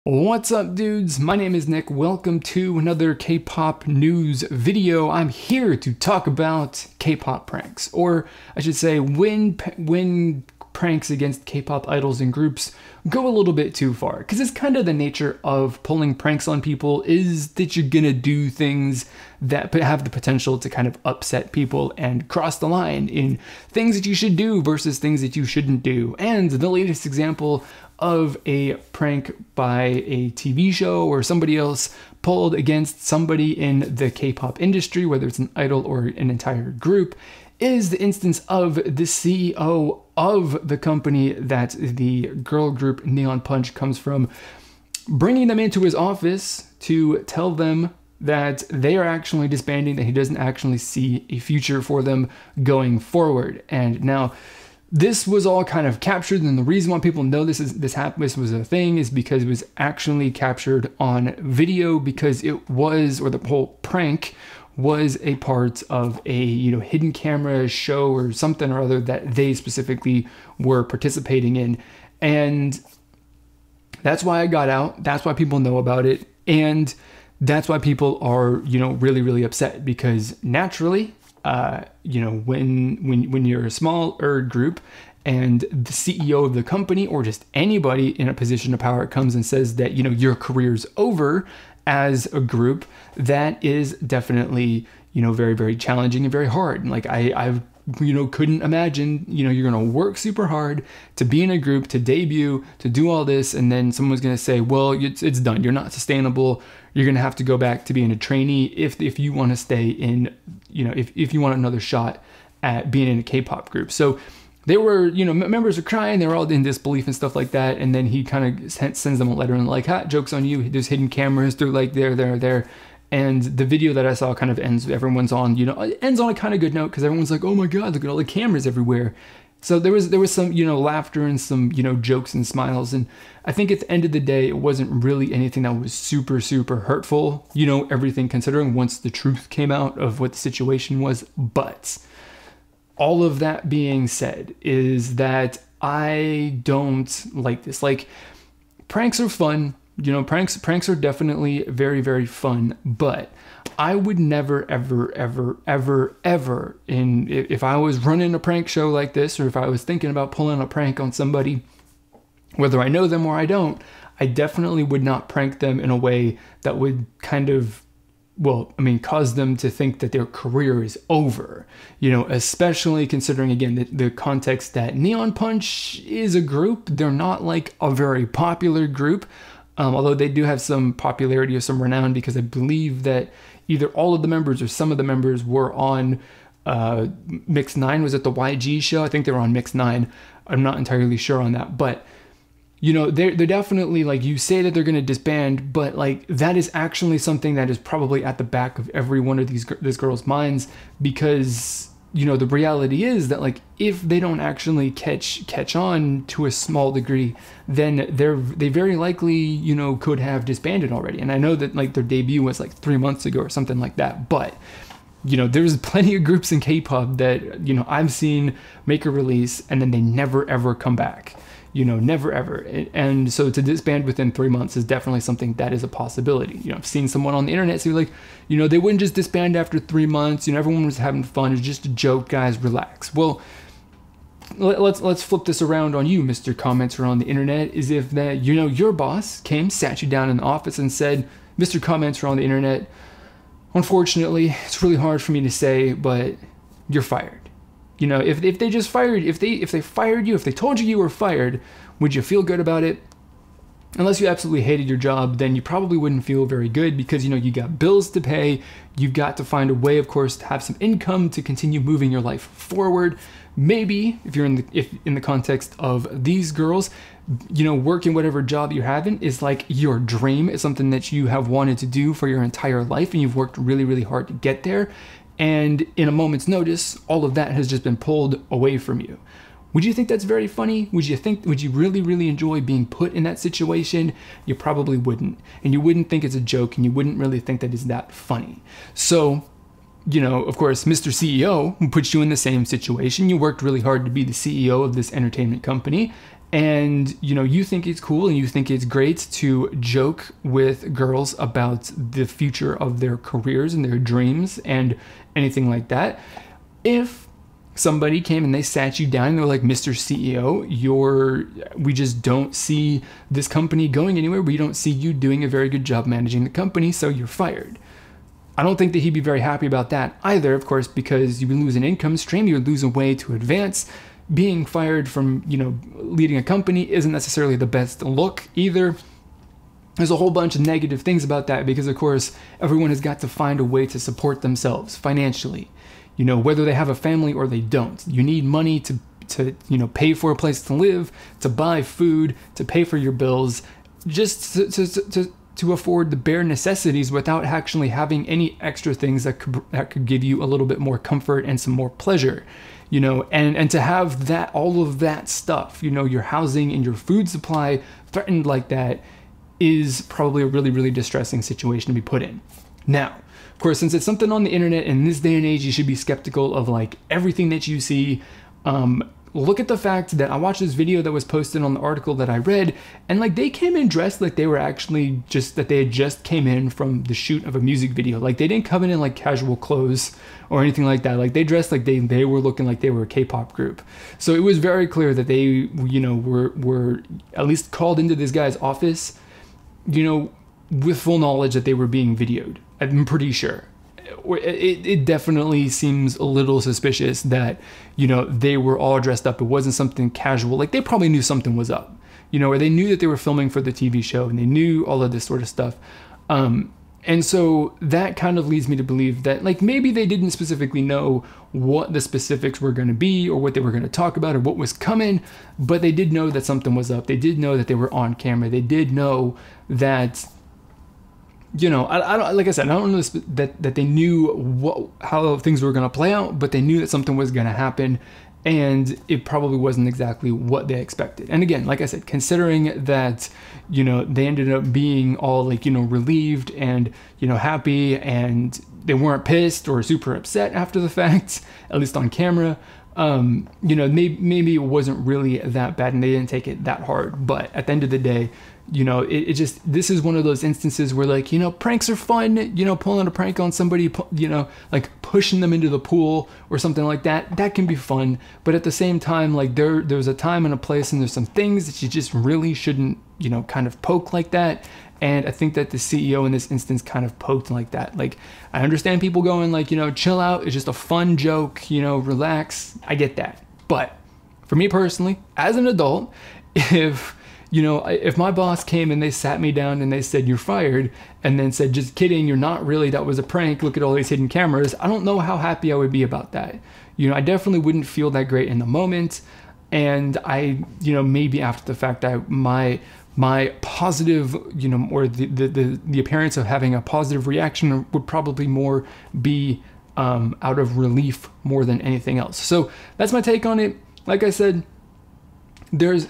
What's up, dudes? My name is Nick. Welcome to another K-pop news video. I'm here to talk about K-pop pranks, or I should say when pranks against K-pop idols and groups go a little bit too far, because it's kind of the nature of pulling pranks on people is that you're gonna do things that have the potential to kind of upset people and cross the line in things that you should do versus things that you shouldn't do. And the latest example of a prank by a TV show or somebody else pulled against somebody in the K-pop industry, whether it's an idol or an entire group, is the instance of the CEO of the company that the girl group Neonpunch comes from, bringing them into his office to tell them that they are actually disbanding, that he doesn't actually see a future for them going forward. And now, this was all kind of captured, and the reason why people know this was a thing is because it was actually captured on video, because it was, or the whole prank was a part of a hidden camera show or something or other that they specifically were participating in. And that's why I got out. That's why people know about it, and that's why people are really upset, because naturally, when you're a smaller group and the CEO of the company or just anybody in a position of power comes and says that, your career's over as a group, that is definitely, very challenging and very hard. And like, I couldn't imagine, you're going to work super hard to be in a group, to debut, to do all this. And then someone's going to say, well, it's done. You're not sustainable. You're going to have to go back to being a trainee if you want to stay in, if you want another shot at being in a K-pop group. So they were, members are crying. They were all in disbelief and stuff like that. And then he kind of sends them a letter and like, ha, joke's on you. There's hidden cameras. They're like, there. And the video that I saw kind of ends, everyone's on, it ends on a kind of good note, because everyone's like, oh my God, look at all the cameras everywhere. So there was some, laughter and some, jokes and smiles. And I think at the end of the day, it wasn't really anything that was super hurtful, everything considering, once the truth came out of what the situation was. But all of that being said is that I don't like this. Like, pranks are fun. Pranks are definitely very fun, but I would never, ever, if I was running a prank show like this, or if I was thinking about pulling a prank on somebody, whether I know them or I don't, I definitely would not prank them in a way that would kind of, cause them to think that their career is over, especially considering, again, the context that Neonpunch is a group. They're not like a very popular group. Although they do have some popularity or some renown, because I believe that either all of the members or some of the members were on Mix 9. Was it the YG show? I think they were on Mix 9. I'm not entirely sure on that. But, they're definitely, like, you say that they're going to disband, but, like, that is actually something that is probably at the back of every one of this girl's minds, because the reality is that, like, if they don't actually catch on to a small degree, then they very likely, could have disbanded already. And I know that, like, their debut was like 3 months ago or something like that, but there's plenty of groups in K-pop that, I've seen make a release and then they never ever come back. Never ever. And so to disband within 3 months is definitely something that is a possibility. I've seen someone on the internet say, like, they wouldn't just disband after 3 months. Everyone was having fun. It's just a joke, guys. Relax. Well, let's flip this around on you, Mr. Commenter on the internet. Is if that, your boss came, sat you down in the office and said, Mr. Commenter on the internet, unfortunately, it's really hard for me to say, but you're fired. If they just fired, if they fired you, if they told you were fired, would you feel good about it? Unless you absolutely hated your job, then you probably wouldn't feel very good, because, you got bills to pay. You've got to find a way, of course, to have some income to continue moving your life forward. Maybe if you're in the context of these girls, working whatever job you're having is like your dream. It's something that you have wanted to do for your entire life, and you've worked really hard to get there. And in a moment's notice, all of that has just been pulled away from you. Would you think that's very funny? Would you really enjoy being put in that situation? You probably wouldn't. And you wouldn't think it's a joke, and you wouldn't really think that it's that funny. So, of course, Mr. CEO puts you in the same situation. You worked really hard to be the CEO of this entertainment company, and you think it's cool and you think it's great to joke with girls about the future of their careers and their dreams and anything like that. If somebody came and they sat you down and they're like, Mr. CEO, we just don't see this company going anywhere. We don't see you doing a very good job managing the company, so you're fired. I don't think that he'd be very happy about that either, of course, because you would lose an income stream, you would lose a way to advance. Being fired from, leading a company isn't necessarily the best look either. There's a whole bunch of negative things about that because, of course, everyone has got to find a way to support themselves financially, whether they have a family or they don't. You need money to pay for a place to live, to buy food, to pay for your bills, just to afford the bare necessities without actually having any extra things that could give you a little bit more comfort and some more pleasure. And to have that, all of that stuff, your housing and your food supply threatened like that is probably a really, really distressing situation to be put in. Now, of course, since it's something on the internet in this day and age, you should be skeptical of like everything that you see. Look at the fact that I watched this video that was posted on the article that I read, and like they came in dressed like they were actually they had just came in from the shoot of a music video. Like they didn't come in like casual clothes or anything like that. Like they dressed like they were looking like they were a K-pop group. So it was very clear that they, were at least called into this guy's office, with full knowledge that they were being videoed. I'm pretty sure. It definitely seems a little suspicious that, they were all dressed up. It wasn't something casual. Like they probably knew something was up, or they knew that they were filming for the TV show and they knew all of this sort of stuff. And so that kind of leads me to believe that like maybe they didn't specifically know what the specifics were going to be or what they were going to talk about or what was coming, but they did know that something was up. They did know that they were on camera. They did know that, I don't, like I said, I don't know that they knew how things were going to play out, but they knew that something was going to happen, and it probably wasn't exactly what they expected. And again, like I said, considering that, they ended up being all like, relieved and, happy, and they weren't pissed or super upset after the fact, at least on camera, maybe it wasn't really that bad and they didn't take it that hard. But at the end of the day, this is one of those instances where like, pranks are fun, pulling a prank on somebody, like pushing them into the pool or something like that, that can be fun. But at the same time, like there's a time and a place, and there's some things that you just really shouldn't, kind of poke like that. And I think that the CEO in this instance kind of poked like that. Like, I understand people going like, chill out, it's just a fun joke, relax. I get that. But for me personally, as an adult, if my boss came and they sat me down and they said, you're fired, and then said, just kidding, you're not really, that was a prank, look at all these hidden cameras, I don't know how happy I would be about that. I definitely wouldn't feel that great in the moment. And I, maybe after the fact, my positive, or the appearance of having a positive reaction would probably more be out of relief more than anything else. So that's my take on it. Like I said, there's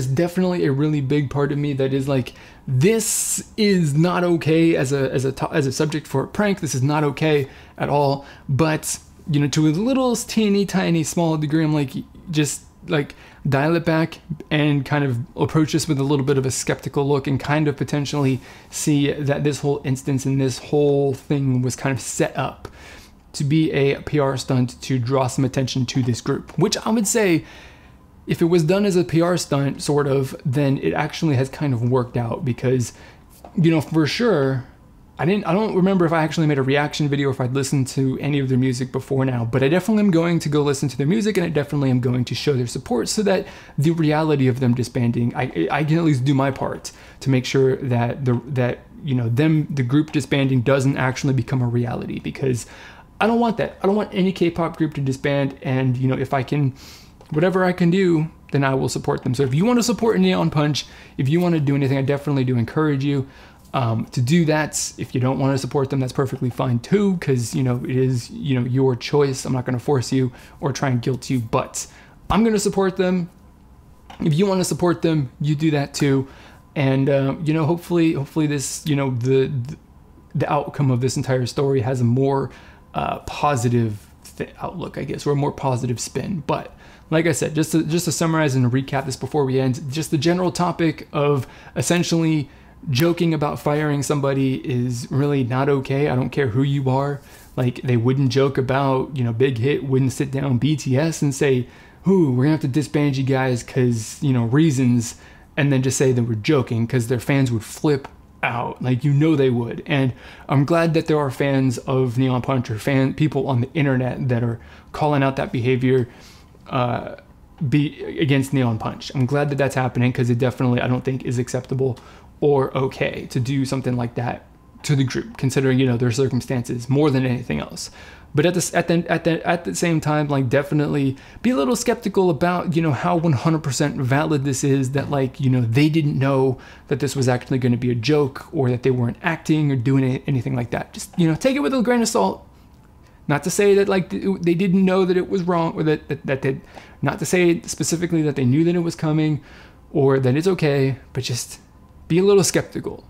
definitely a really big part of me that is like, this is not okay as a subject for a prank. This is not okay at all. But to a little teeny tiny small degree, I'm like, just like dial it back and kind of approach this with a little bit of a skeptical look and kind of potentially see that this whole instance and this whole thing was kind of set up to be a PR stunt to draw some attention to this group, which I would say, if it was done as a PR stunt, sort of, then it actually has kind of worked out because, for sure, I don't remember if I actually made a reaction video or if I'd listened to any of their music before now, but I definitely am going to go listen to their music, and I definitely am going to show their support so that the reality of them disbanding, I can at least do my part to make sure that the group disbanding doesn't actually become a reality, because I don't want that. I don't want any K-pop group to disband, and if I can, whatever I can do, then I will support them. So if you want to support Neonpunch, if you want to do anything, I definitely do encourage you to do that. If you don't want to support them, that's perfectly fine too, because it is your choice. I'm not going to force you or try and guilt you, but I'm going to support them. If you want to support them, you do that too. And hopefully this, the outcome of this entire story has a more positive outlook, I guess, or a more positive spin. But like I said, just to summarize and recap this before we end, just the general topic of essentially joking about firing somebody is really not okay. I don't care who you are. Like, they wouldn't joke about, you know, Big Hit wouldn't sit down BTS and say, ooh, we're gonna have to disband you guys because, you know, reasons, and then just say that we're joking, because their fans would flip out. Like, you know they would. And I'm glad that there are fans of Neonpunch, or people on the internet that are calling out that behavior against Neonpunch. I'm glad that that's happening, because it definitely, I don't think, is acceptable or okay to do something like that to the group, considering, you know, their circumstances more than anything else. But at the same time, like, definitely be a little skeptical about, you know, how 100% valid this is, that, like, you know, they didn't know that this was actually going to be a joke, or that they weren't acting or doing anything like that. Just, you know, take it with a grain of salt. Not to say that, like, they didn't know that it was wrong, or that they, not to say specifically that they knew that it was coming, or that it's okay, but just be a little skeptical.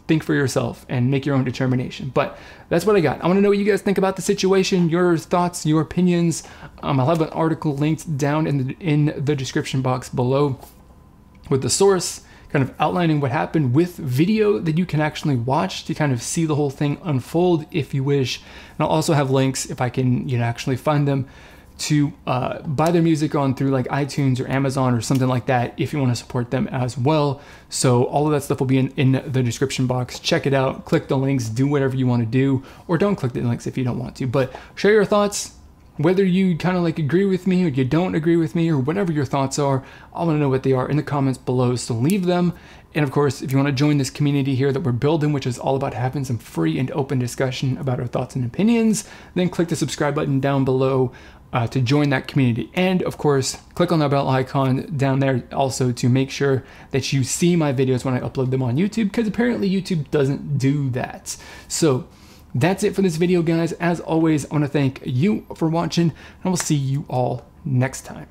Think for yourself and make your own determination. But that's what I got. I want to know what you guys think about the situation, your thoughts, your opinions. I'll have an article linked down in the description box below with the source, kind of outlining what happened, with video that you can actually watch to kind of see the whole thing unfold if you wish. And I'll also have links, if I can, you know, actually find them, to buy their music on through like iTunes or Amazon or something like that, if you want to support them as well. So all of that stuff will be in the description box. Check it out, click the links, do whatever you want to do, or don't click the links if you don't want to. But share your thoughts, whether you kind of like agree with me or you don't agree with me, or whatever your thoughts are. I want to know what they are in the comments below, so leave them. And of course, if you want to join this community here that we're building, which is all about having some free and open discussion about our thoughts and opinions, then click the subscribe button down below to join that community. And of course, click on the bell icon down there also to make sure that you see my videos when I upload them on YouTube, because apparently YouTube doesn't do that. So that's it for this video, guys. As always, I want to thank you for watching, and I will see you all next time.